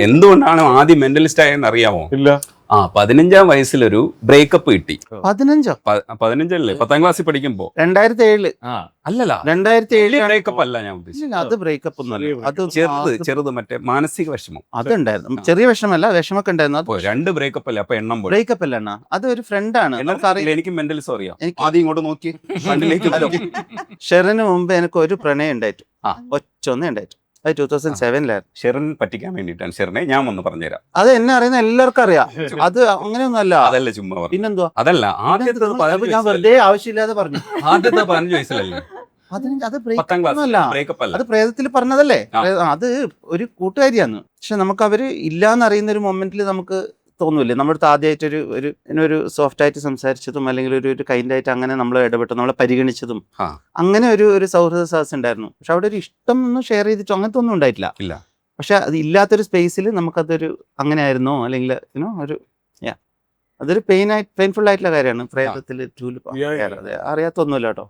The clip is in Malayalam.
എന്തുകൊണ്ടാണ് ആദ്യം മെന്റലിസ്റ്റ് ആയെന്ന് അറിയാമോ? ഇല്ല. 15-ാം വയസ്സിലൊരു ബ്രേക്കപ്പ് കിട്ടി. 15 15 10ാം ക്ലാസ്സിൽ പഠിക്കുമ്പോ 2007 അല്ലല്ല 2007 ബ്രേക്കപ്പ് അല്ല ഞാൻ ഉദ്ദേശിച്ചത്. അത് ബ്രേക്കപ്പ് ഒന്നുമല്ല, അത് ചെറുത് മറ്റേ മാനസിക വിഷമം. അതുണ്ടായിരുന്നു. ചെറിയ വിഷമല്ല, വിഷമൊക്കെ ഉണ്ടായിരുന്നു. അത് 2 ബ്രേക്കപ്പ് അല്ലേ, അപ്പൊ എണ്ണം പോലെ. ബ്രേക്കപ്പ് അല്ല അണ്ണാ, അത് ഒരു ഫ്രണ്ടാണ്. എനിക്ക് മെന്റലിസം അറിയാം. എനിക്ക് ആദ്യം ഇങ്ങോട്ട് നോക്കി കണ്ണിലേക്ക് നോക്കി. ഷെറിന് മുമ്പ് എനിക്ക് ഒരു പ്രണയം ഉണ്ടായിട്ടു, ഒറ്റൊന്നേ ഉണ്ടായിട്ടു. അത് 2007 ഷെറിൻ പറ്റിക്കാൻ വേണ്ടിയിട്ടാണ്. ഷെറിനെ ഞാൻ ഒന്ന് പറഞ്ഞുതരാം. അത് എന്നെ അറിയുന്ന എല്ലാവർക്കും അറിയാം. അത് അങ്ങനെയൊന്നും അല്ല. അതല്ല ചുമ്മാ പറഞ്ഞു. പിന്നെന്തുവാ? അതല്ല ആദ്യത്തെ ഞാൻ വെറുതെ ആവശ്യമില്ലാതെ പറഞ്ഞു. 15 വയസ്സിലല്ലേ? അത് 10ാം ക്ലാസ് അല്ല, ബ്രേക്കപ്പ് അല്ല. അത് പ്രേതത്തിൽ പറഞ്ഞതല്ലേ. അത് ഒരു കൂട്ടുകാരിയാണ്. പക്ഷെ നമുക്ക് അവര് ഇല്ലാന്ന് അറിയുന്ന ഒരു മൊമെന്റിൽ നമുക്ക് തോന്നൂല്ലേ, നമ്മുടെ അടുത്ത് ആദ്യമായിട്ടൊരു ഒരു സോഫ്റ്റ് ആയിട്ട് സംസാരിച്ചതും അല്ലെങ്കിൽ ഒരു കൈൻഡ് ആയിട്ട് അങ്ങനെ നമ്മൾ ഇടപെട്ടു, നമ്മളെ പരിഗണിച്ചതും, അങ്ങനെ ഒരു സൗഹൃദ സദസ് ഉണ്ടായിരുന്നു. പക്ഷെ അവിടെ ഒരു ഇഷ്ടം ഒന്നും ഷെയർ ചെയ്തിട്ടോ അങ്ങനത്തെ ഒന്നും ഉണ്ടായിട്ടില്ല. പക്ഷെ അത് ഇല്ലാത്തൊരു സ്പേസിൽ നമുക്കതൊരു അങ്ങനെ ആയിരുന്നോ അല്ലെങ്കിൽ ഒരു അതൊരു പെയിൻഫുൾ ആയിട്ടുള്ള കാര്യമാണ്. പ്രേതത്തിൽ അറിയാത്തൊന്നുമില്ല കേട്ടോ.